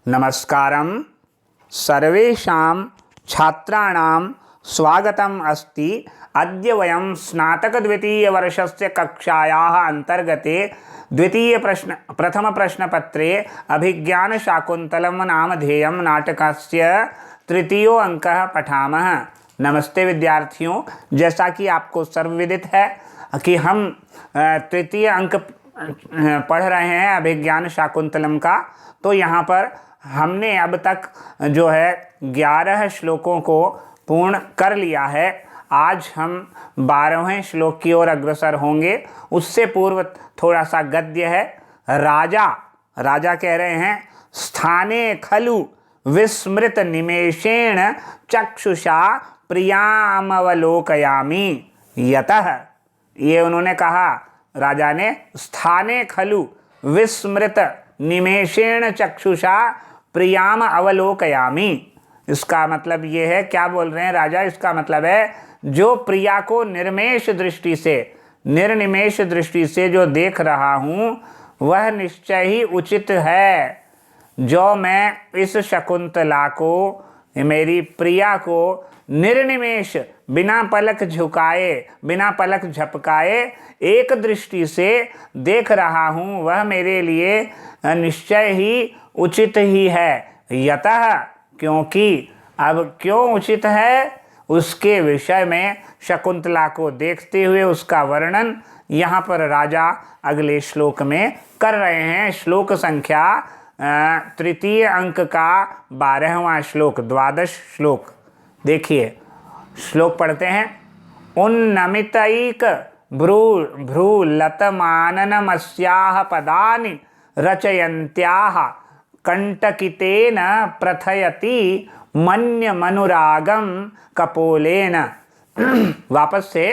नमस्कारं सर्वेषां छात्राणां स्वागतम् अस्ति। अद्य वयं स्नातकद्वितीयवर्षस्य कक्षायाः अन्तर्गते प्रथमप्रश्नपत्रे अभिज्ञानशाकुन्तलं नामधेयं नाटकस्य तृतीयो अंकः पठामः। नमस्ते विद्यार्थियों, जैसा कि आपको सर्वविदित है कि हम तृतीय अंक पढ़ रहे हैं अभिज्ञान शाकुंतलम का। तो यहाँ पर हमने अब तक जो है 11 श्लोकों को पूर्ण कर लिया है। आज हम 12वें श्लोक की ओर अग्रसर होंगे। उससे पूर्व थोड़ा सा गद्य है। राजा कह रहे हैं, स्थाने खलु विस्मृत निमेषेण चक्षुषा प्रियामवलोकयामि यतः। ये उन्होंने कहा, राजा ने, स्थाने खलु विस्मृत निमेषेण चक्षुषा प्रियाम अवलोकयामि। इसका मतलब ये है, क्या बोल रहे हैं राजा? इसका मतलब है जो प्रिया को निर्निमेष दृष्टि से जो देख रहा हूँ वह निश्चय ही उचित है। जो मैं इस शकुंतला को, मेरी प्रिया को निर्निमेष बिना पलक झपकाए एक दृष्टि से देख रहा हूँ, वह मेरे लिए निश्चय ही उचित ही है। यतः, क्योंकि। अब क्यों उचित है उसके विषय में शकुंतला को देखते हुए उसका वर्णन यहाँ पर राजा अगले श्लोक में कर रहे हैं। श्लोक संख्या तृतीय अंक का 12वां श्लोक, द्वादश श्लोक। देखिए, श्लोक पढ़ते हैं। उन्नमितैक भ्रूलतमाननमस्याः पदानि रचयन्त्याः कंटकितेन प्रथयति मन्यमनुरागं कपोलेन। वापस से,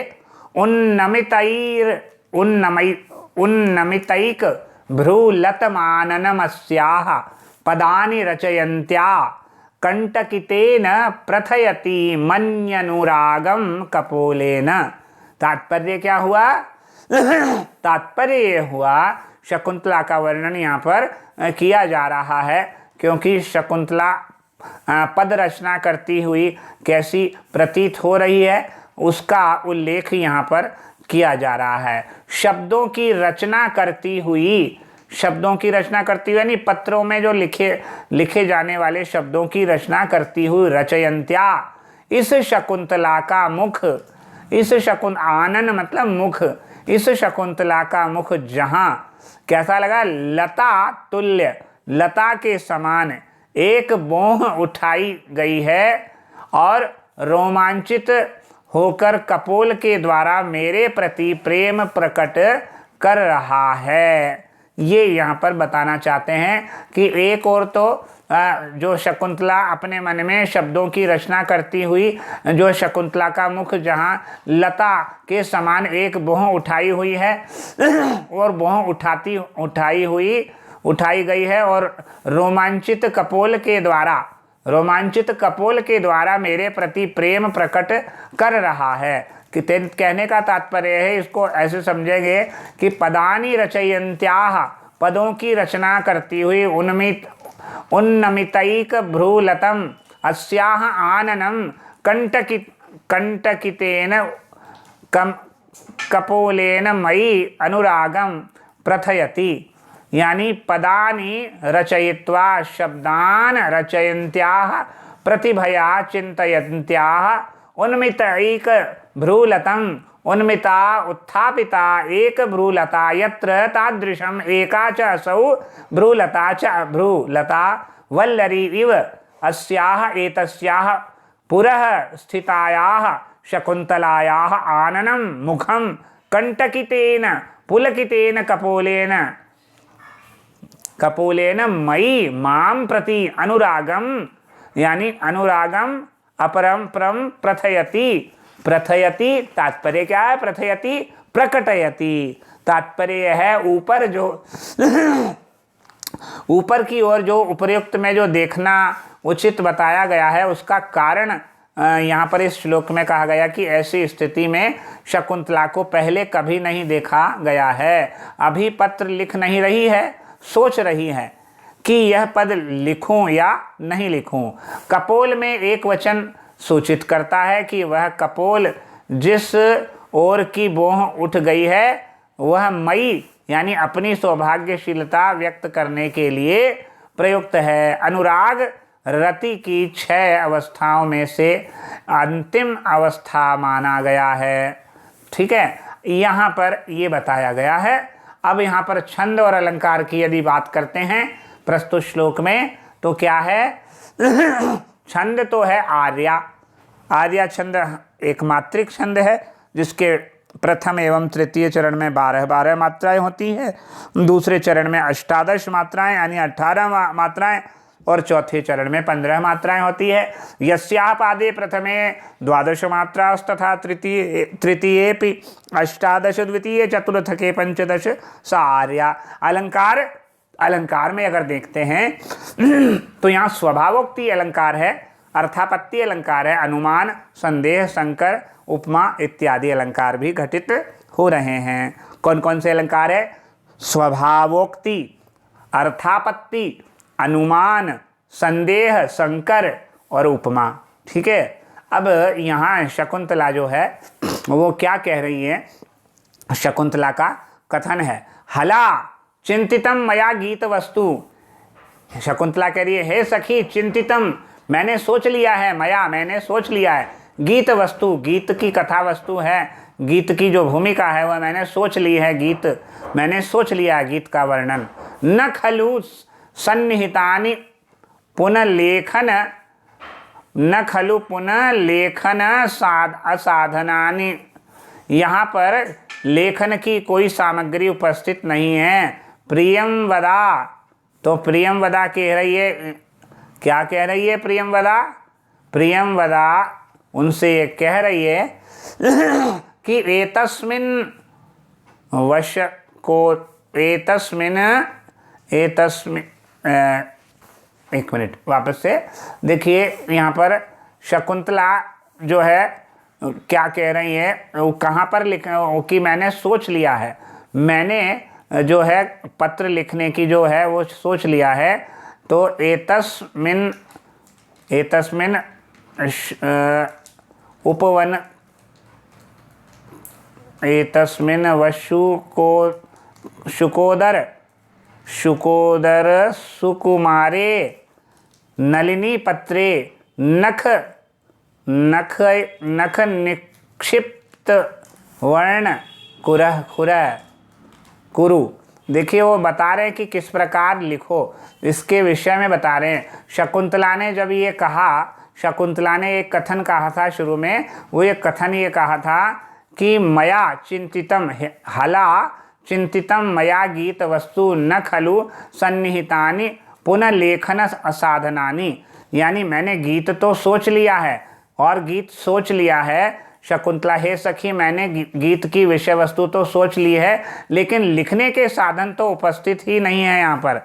उन्नमितैक भ्रूलतमाननमस्याः पदानि रचयन्त्याः कंटकितेन प्रथयति मन्यनुरागं कपोलेन। तात्पर्य क्या हुआ? तात्पर्य हुआ, शकुंतला का वर्णन यहाँ पर किया जा रहा है, क्योंकि शकुंतला पद रचना करती हुई कैसी प्रतीत हो रही है उसका उल्लेख यहाँ पर किया जा रहा है। शब्दों की रचना करती हुई यानी पत्रों में जो लिखे जाने वाले शब्दों की रचना करती हुई रचयंत्या, इस शकुंतला का मुख, आनन मतलब मुख, इस शकुंतला का मुख जहाँ कैसा लगा? लता तुल्य, लता के समान एक बोह उठाई गई है और रोमांचित होकर कपोल के द्वारा मेरे प्रति प्रेम प्रकट कर रहा है। ये यहाँ पर बताना चाहते हैं कि एक और तो जो शकुंतला अपने मन में शब्दों की रचना करती हुई, जो शकुंतला का मुख जहाँ लता के समान एक बोह उठाई हुई है और बोह उठाई गई है, और रोमांचित कपोल के द्वारा मेरे प्रति प्रेम प्रकट कर रहा है। कि कहने का तात्पर्य है, इसको ऐसे समझेंगे कि पदानि रचयन्त्याः, पदों की रचना करती हुई, उन्नमितैक भ्रूलतम अस्याः आननं कंटकितेन कपोलेन मयि अनुरागं प्रथयति। यानी पदानि रचयित्वा शब्दान रचयन्त्याः प्रतिभया चिन्तयन्त्याः उन्मितैक भ्रूलतं, उन्मिता उत्थापिता एक भ्रूलता यत्र तादृशम् एका च असौ भ्रूलता वल्लरी इव अस्याः एतस्याः पुरः स्थितायाः शकुन्तलायाः आननं मुखं कंटकितेन पुलकितेन कपोलेन मयि मां प्रति अनुरागम, यानी अनुरागम अपरम परम प्रथयति। तात्पर्य क्या है? प्रथयति, प्रकटयति। तात्पर्य है ऊपर की ओर जो उपर्युक्त में जो देखना उचित बताया गया है, उसका कारण यहाँ पर इस श्लोक में कहा गया कि ऐसी स्थिति में शकुंतला को पहले कभी नहीं देखा गया है। अभी पत्र लिख नहीं रही है, सोच रही है कि यह पद लिखूं या नहीं लिखूं। कपोल में एक वचन सूचित करता है कि वह कपोल जिस ओर की बोह उठ गई है वह मई यानी अपनी सौभाग्यशीलता व्यक्त करने के लिए प्रयुक्त है। अनुराग रति की 6 अवस्थाओं में से अंतिम अवस्था माना गया है। ठीक है, यहाँ पर ये बताया गया है। अब यहाँ पर छंद और अलंकार की यदि बात करते हैं प्रस्तुत श्लोक में तो क्या है? छंद तो है आर्या। आर्या छंद एक मात्रिक छंद है जिसके प्रथम एवं तृतीय चरण में 12 मात्राएं होती है, दूसरे चरण में 18 मात्राएं यानी 18 मात्राएं और चौथे चरण में 15 मात्राएं होती है। यस्याः पादे प्रथमे 12 मात्रास्तथा तृतीयेपि 18, द्वितीय चतुर्थके 15 सा आर्या। अलंकार में अगर देखते हैं तो यहाँ स्वभावोक्ति अलंकार है, अर्थापत्ति अलंकार है, अनुमान, संदेह, संकर, उपमा इत्यादि अलंकार भी घटित हो रहे हैं। कौन कौन से अलंकार है? स्वभावोक्ति, अर्थापत्ति, अनुमान, संदेह, संकर और उपमा। ठीक है, अब यहाँ शकुंतला जो है वो क्या कह रही है? शकुंतला का कथन है, हला चिंतितम मया गीत वस्तु। शकुंतला कह रही है, हे सखी चिंतितम, मैंने सोच लिया है, मया मैंने सोच लिया है, गीत वस्तु गीत की कथा वस्तु है, गीत की जो भूमिका है वह मैंने सोच ली है, गीत मैंने सोच लिया है, गीत का वर्णन। न खलु सन्निहितानि पुनर्लेखन, न खलु पुनर्लेखन असाधनानि। यहाँ पर लेखन की कोई सामग्री उपस्थित नहीं है। प्रियम वदा, तो प्रियम वदा कह रही है, क्या कह रही है? प्रियम वदा, प्रियम वदा उनसे ये कह रही है कि एतस्मिन वश को एतस्मिन एक मिनट वापस से देखिए, यहाँ पर शकुंतला जो है क्या कह रही है, वो कहाँ पर लिख कि मैंने सोच लिया है, मैंने जो है पत्र लिखने की जो है वो सोच लिया है। तो एतस्मिन उपवन एतस्मिन वशु को शुकोदर सुकुमारे नलिनी पत्रे नख निक्षिप्त वर्ण कुरु। देखिए वो बता रहे हैं कि किस प्रकार लिखो, इसके विषय में बता रहे हैं। शकुंतला ने जब ये कहा, शकुंतला ने एक कथन कहा था शुरू में, वो एक कथन ये कहा था कि मया चिंतितम, हला चिंतितम मया गीत वस्तु न खलु सन्निहितानि पुनर्लेखन असाधनानि। यानी मैंने गीत तो सोच लिया है, और गीत सोच लिया है। शकुंतला, हे सखी मैंने गीत की विषय वस्तु तो सोच ली है, लेकिन लिखने के साधन तो उपस्थित ही नहीं है यहाँ पर।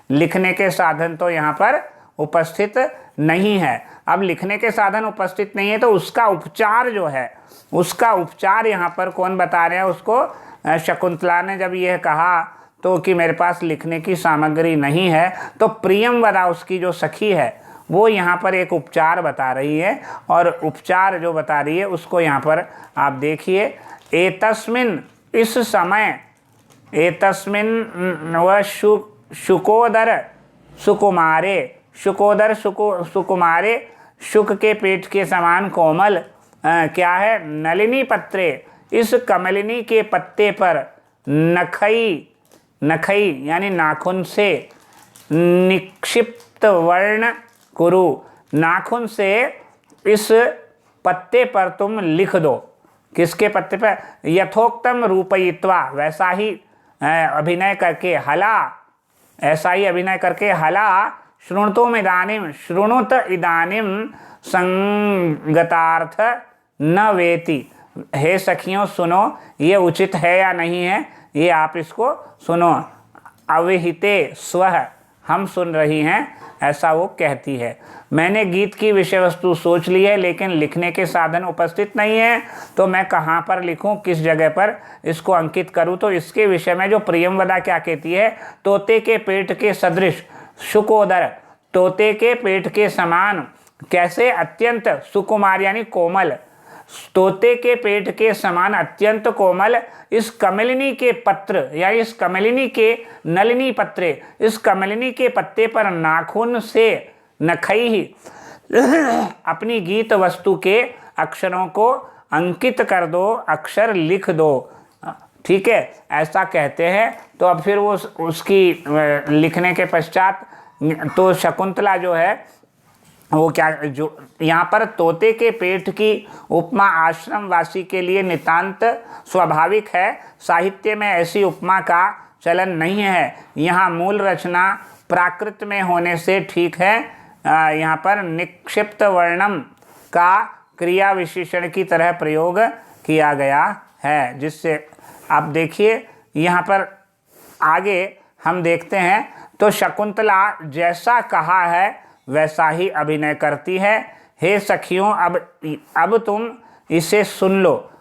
लिखने के साधन तो यहाँ पर उपस्थित नहीं है। अब लिखने के साधन उपस्थित नहीं है तो उसका उपचार जो है, उसका उपचार यहाँ पर कौन बता रहे हैं उसको? शकुंतला ने जब यह कहा तो कि मेरे पास लिखने की सामग्री नहीं है, तो प्रियम वदा उसकी जो सखी है वो यहाँ पर एक उपचार बता रही है, और उपचार जो बता रही है उसको यहाँ पर आप देखिए। एतस्मिन, इस समय, एतस्मिन व शुकोदर सुकुमारे, शुकोदर सुकुमारे, शुक के पेट के समान कोमल क्या है? नलिनी पत्रे, इस कमलिनी के पत्ते पर नखई यानी नाखून से निक्षिप्त वर्ण कुरु, नाखून से इस पत्ते पर तुम लिख दो। किसके पत्ते पर? यथोक्तम रूपयित्वा, वैसा ही अभिनय करके, हला ऐसा ही अभिनय करके, हला शृणुत इदानीम संगतार्थ न वेति। हे सखियों सुनो, ये उचित है या नहीं है, ये आप इसको सुनो। अविहिते स्वः, हम सुन रही हैं, ऐसा वो कहती है। मैंने गीत की विषय वस्तु सोच ली है, लेकिन लिखने के साधन उपस्थित नहीं है, तो मैं कहाँ पर लिखूं, किस जगह पर इसको अंकित करूं? तो इसके विषय में जो प्रियमवदा क्या कहती है, तोते के पेट के सदृश शुकोदर, तोते के पेट के समान, कैसे अत्यंत सुकुमार यानी कोमल, तोते के पेट के समान अत्यंत कोमल इस कमलिनी के पत्र या इस कमलिनी के नलिनी पत्रे, इस कमलिनी के पत्ते पर नाखून से नखई ही अपनी गीत वस्तु के अक्षरों को अंकित कर दो, अक्षर लिख दो। ठीक है, ऐसा कहते हैं। तो अब फिर वो उसकी लिखने के पश्चात तो शकुंतला जो है वो क्या, जो यहाँ पर तोते के पेट की उपमा आश्रम वासी के लिए नितांत स्वाभाविक है। साहित्य में ऐसी उपमा का चलन नहीं है। यहाँ मूल रचना प्राकृत में होने से ठीक है। यहाँ पर निक्षिप्त वर्णम का क्रिया विशेषण की तरह प्रयोग किया गया है, जिससे आप देखिए यहाँ पर आगे हम देखते हैं तो शकुंतला जैसा कहा है वैसा ही अभिनय करती है। हे सखियों, अब तुम इसे सुन लो,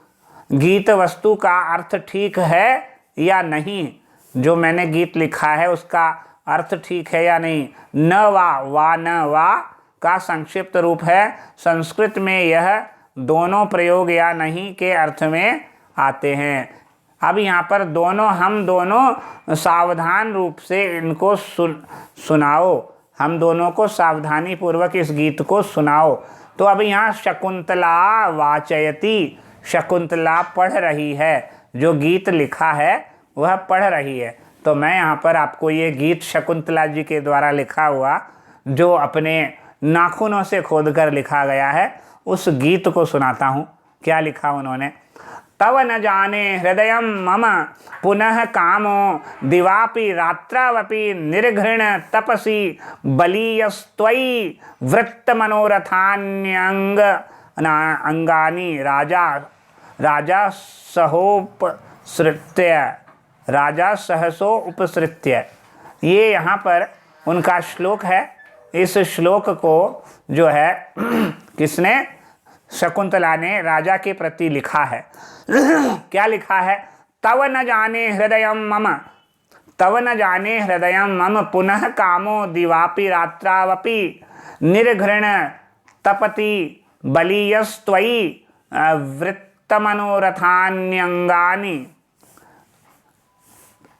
गीत वस्तु का अर्थ ठीक है या नहीं, जो मैंने गीत लिखा है उसका अर्थ ठीक है या नहीं। न वा न वा का संक्षिप्त रूप है। संस्कृत में यह दोनों प्रयोग या नहीं के अर्थ में आते हैं। अब यहाँ पर दोनों, हम दोनों सावधान रूप से इनको सुनाओ, हम दोनों को सावधानी पूर्वक इस गीत को सुनाओ। तो अब यहाँ शकुंतला वाचयति, शकुंतला पढ़ रही है, जो गीत लिखा है वह पढ़ रही है। तो मैं यहाँ पर आपको ये गीत शकुंतला जी के द्वारा लिखा हुआ, जो अपने नाखूनों से खोदकर लिखा गया है, उस गीत को सुनाता हूँ। क्या लिखा उन्होंने। तव न जाने हृदय मम पुनः कामो दिवापि रात्रावपि निर्घृण तपसी बलीयस्त्वयि वृत्त मनोरथान्यंग अंगानि राजा सहसो उपसृत्य। ये यहाँ पर उनका श्लोक है। इस श्लोक को जो है किसने, शकुंतला ने राजा के प्रति लिखा है। क्या लिखा है। तव न जाने हृदय मम, तव न जाने हृदय मम पुनः कामो दिवापि रात्रावपि निर्घृण तपति बलीयस्त्वयि वृत्तमनोरथान्यंगानि।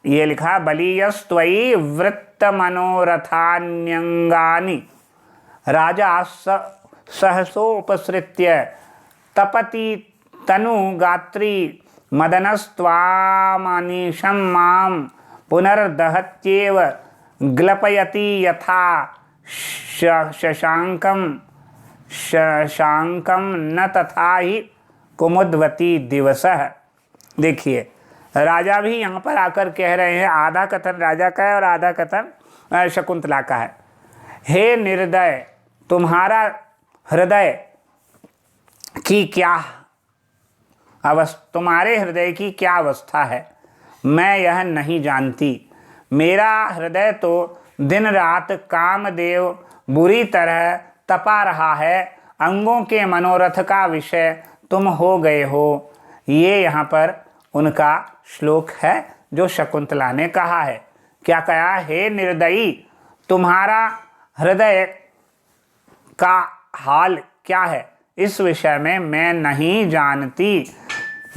ये लिखा बलीयस्त्वयि वृत्तमनोरथान्यंगानि राजा सहसोपसृत्य तपति तनु गात्री मदनस्त्वामनीशं मां पुनर्दहत्येव ग्लपयति यथा शशांकं न तथा ही कुमुदवती दिवसः। देखिए, राजा भी यहाँ पर आकर कह रहे हैं, आधा कथन राजा का है और आधा कथन शकुंतला का है। हे निर्दय, तुम्हारा हृदय की क्या तुम्हारे हृदय की क्या अवस्था है, मैं यह नहीं जानती। मेरा हृदय तो दिन रात कामदेव बुरी तरह तपा रहा है। अंगों के मनोरथ का विषय तुम हो गए हो। ये यहाँ पर उनका श्लोक है जो शकुंतला ने कहा है। क्या कहा। हे निर्दयी, तुम्हारा हृदय का हाल क्या है, इस विषय में मैं नहीं जानती।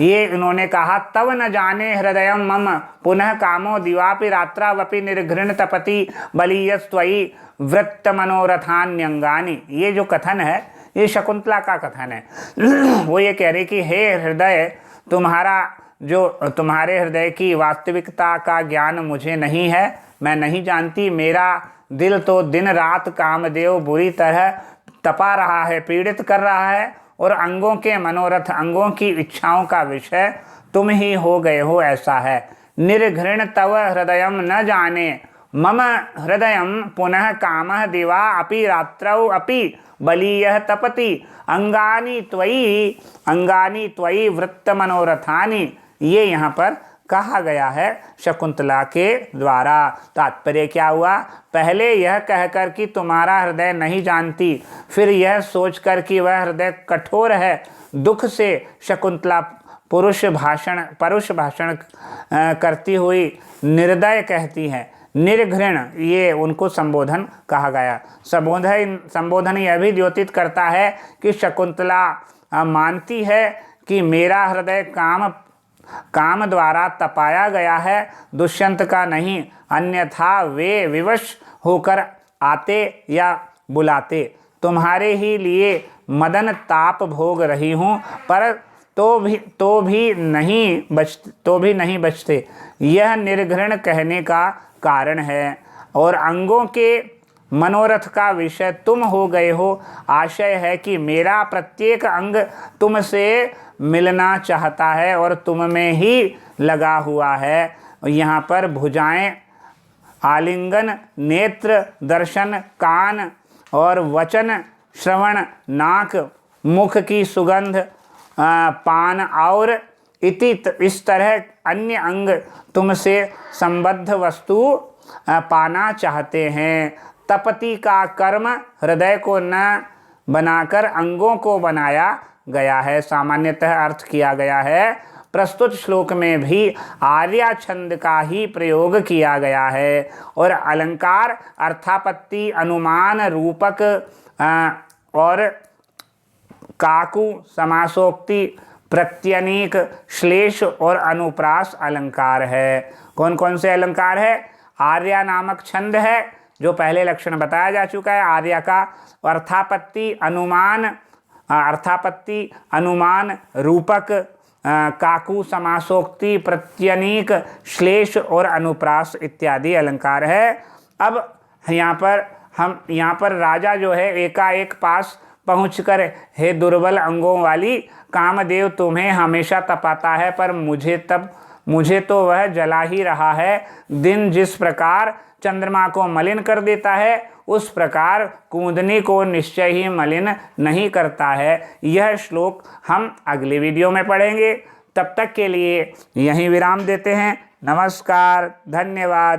ये उन्होंने कहा। तव न जाने हृदय मम पुनः कामो दिवापि रात्रावपि निर्घृण तपति बलीयस्त्वयि वृत्त मनोरथान्यंगानि। ये जो कथन है ये शकुंतला का कथन है। वो ये कह रही कि हे हृदय, तुम्हारे हृदय की वास्तविकता का ज्ञान मुझे नहीं है, मैं नहीं जानती। मेरा दिल तो दिन रात कामदेव बुरी तरह तपा रहा है, पीड़ित कर रहा है, और अंगों के मनोरथ, अंगों की इच्छाओं का विषय तुम ही हो गए हो, ऐसा है। निर्घृण तव हृदय न जाने मम हृदय पुनः कामः दिवा अपि रात्रौ अपि बलीयः तपति अंगानि त्वयि वृत्त मनोरथानि। ये यहाँ पर कहा गया है शकुंतला के द्वारा। तात्पर्य क्या हुआ। पहले यह कहकर कि तुम्हारा हृदय नहीं जानती, फिर यह सोचकर कि वह हृदय कठोर है, दुख से शकुंतला परुष भाषण करती हुई निर्दय कहती है। निर्घृण, ये उनको संबोधन कहा गया। संबोधन यह भी द्योतित करता है कि शकुंतला मानती है कि मेरा हृदय काम द्वारा तपाया गया है, दुष्यंत का नहीं, अन्यथा वे विवश होकर आते या बुलाते। तुम्हारे ही लिए मदन ताप भोग रही हूँ, पर तो भी नहीं बचते। यह निर्घृण कहने का कारण है, और अंगों के मनोरथ का विषय तुम हो गए हो। आशय है कि मेरा प्रत्येक अंग तुमसे मिलना चाहता है और तुम में ही लगा हुआ है। यहाँ पर भुजाएं, आलिंगन, नेत्र, दर्शन, कान और वचन, श्रवण, नाक, मुख की सुगंध, पान और इस तरह अन्य अंग तुमसे संबद्ध वस्तु पाना चाहते हैं। तपति का कर्म हृदय को न बनाकर अंगों को बनाया गया है, सामान्यतः अर्थ किया गया है। प्रस्तुत श्लोक में भी आर्या छंद का ही प्रयोग किया गया है, और अलंकार अर्थापत्ति, अनुमान, रूपक और काकु, समासोक्ति, प्रत्यनीक, श्लेष और अनुप्रास अलंकार है। कौन कौन से अलंकार है? आर्या नामक छंद है, जो पहले लक्षण बताया जा चुका है आर्या का। अर्थापत्ति, अनुमान, रूपक, काकु, समासोक्ति, प्रत्यनीक, श्लेष और अनुप्रास इत्यादि अलंकार है। अब यहाँ पर राजा जो है एकाएक पास पहुंचकर, हे दुर्बल अंगों वाली, कामदेव तुम्हें हमेशा तपाता है, पर मुझे तो वह जला ही रहा है। दिन जिस प्रकार चंद्रमा को मलिन कर देता है, उस प्रकार कूंदनी को निश्चय ही मलिन नहीं करता है। यह श्लोक हम अगले वीडियो में पढ़ेंगे। तब तक के लिए यहीं विराम देते हैं। नमस्कार, धन्यवाद।